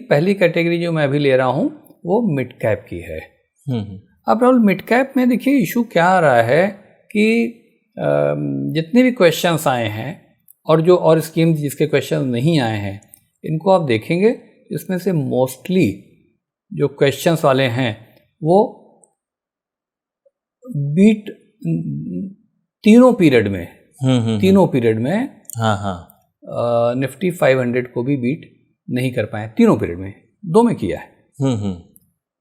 पहली कैटेगरी जो मैं अभी ले रहा हूँ वो मिड कैप की है। अब राहुल, मिड कैप में देखिए इशू क्या आ रहा है कि जितने भी क्वेश्चंस आए हैं और स्कीम जिसके क्वेश्चन नहीं आए हैं, इनको आप देखेंगे इसमें से मोस्टली जो क्वेश्चंस वाले हैं वो बीट तीनों पीरियड में निफ्टी 500 को भी बीट नहीं कर पाए। तीनों पीरियड में, दो में किया है।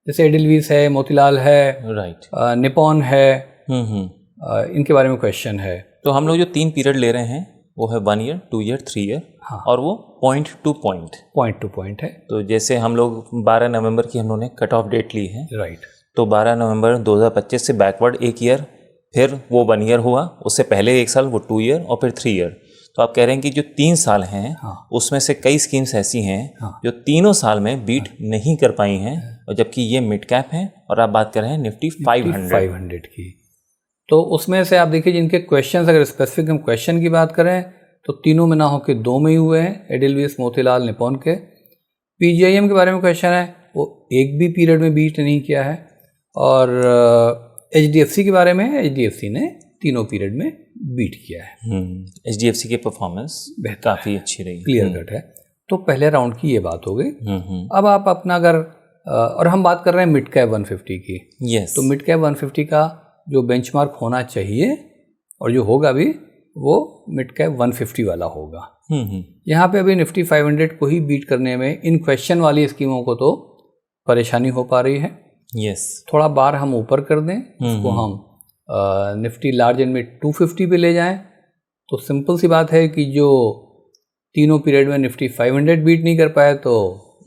जैसे एडिलवीस है, मोतीलाल है, राइट, निपॉन है, इनके बारे में क्वेश्चन है। तो हम लोग जो 3 पीरियड ले रहे हैं वो है 1 ईयर, 2 ईयर, 3 ईयर, और वो पॉइंट टू पॉइंट है। तो जैसे हम लोग 12 नवंबर की हम लोगों ने कट ऑफ डेट ली है, राइट। तो 12 नवंबर 2025 से बैकवर्ड 1 ईयर, फिर वो 1 ईयर हुआ, उससे पहले 1 साल वो 2 ईयर, और फिर 3 ईयर। तो आप कह रहे हैं कि जो 3 साल हैं उसमें से कई स्कीम्स ऐसी हैं जो तीनों साल में बीट नहीं कर पाई हैं, और जबकि ये मिड कैप है और आप बात कर रहे हैं निफ्टी 500 की। तो उसमें से आप देखिए जिनके क्वेश्चंस, अगर स्पेसिफिक हम क्वेश्चन की बात करें तो तीनों में ना हो के 2 में ही हुए हैं, एडिलवीस, मोतीलाल, निपॉन के। पीजीआईएम के बारे में क्वेश्चन है, वो एक भी पीरियड में बीट नहीं किया है। और एचडीएफसी के बारे में, एचडीएफसी ने तीनों पीरियड में बीट किया है। एचडीएफसी की परफॉर्मेंस काफ़ी अच्छी रही, क्लियर कट है। तो पहले राउंड की ये बात हो गई। अब आप अपना अगर और हम बात कर रहे हैं मिड कैप 150 की, तो मिड कैप 150 का जो बेंचमार्क होना चाहिए और जो होगा भी वो मिड कैप 150 वाला होगा। यहाँ पे अभी निफ्टी 500 को ही बीट करने में इन क्वेश्चन वाली स्कीमों को तो परेशानी हो पा रही है। थोड़ा बार हम ऊपर कर दें, उसको हम निफ्टी लार्ज एंड मिड 250 पे ले जाएं, तो सिंपल सी बात है कि जो तीनों पीरियड में निफ्टी 500 बीट नहीं कर पाए, तो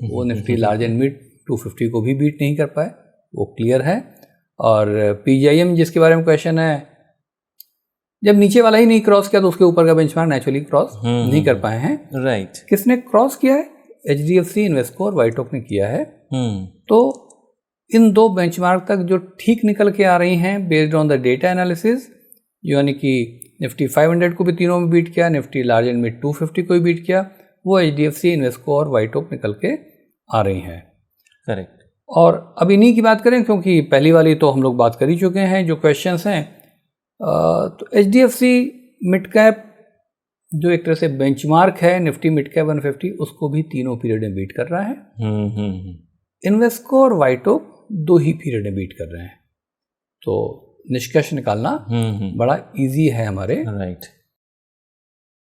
वो निफ्टी लार्ज एंड मिड 250 को भी बीट नहीं कर पाए, वो क्लियर है। और पीजीआईएम जिसके बारे में क्वेश्चन है, जब नीचे वाला ही नहीं क्रॉस किया तो उसके ऊपर का बेंचमार्क नेचुरली क्रॉस नहीं कर पाए हैं। राइट। किसने क्रॉस किया है? एचडीएफसी, इन्वेस्को और वाइटॉक ने किया है। तो इन 2 बेंचमार्क तक जो ठीक निकल के आ रही हैं based on the data analysis, यानी कि निफ्टी 500 को भी तीनों में बीट किया, निफ्टी लार्ज एंड मिड 250 को भी बीट किया, वो एचडीएफसी, इन्वेस्को और वाइटॉक निकल के आ रही हैं। करेक्ट। और अब इन्हीं की बात करें, क्योंकि पहली वाली तो हम लोग बात कर ही चुके हैं जो क्वेश्चंस हैं। तो एचडीएफसी मिड कैप जो एक तरह से बेंचमार्क है निफ्टी मिड कैप 150, उसको भी तीनों पीरियड में बीट कर रहा है। इन्वेस्को और वाइटॉक 2 ही पीरियड में बीट कर रहे हैं। तो निष्कर्ष निकालना बड़ा इजी है हमारे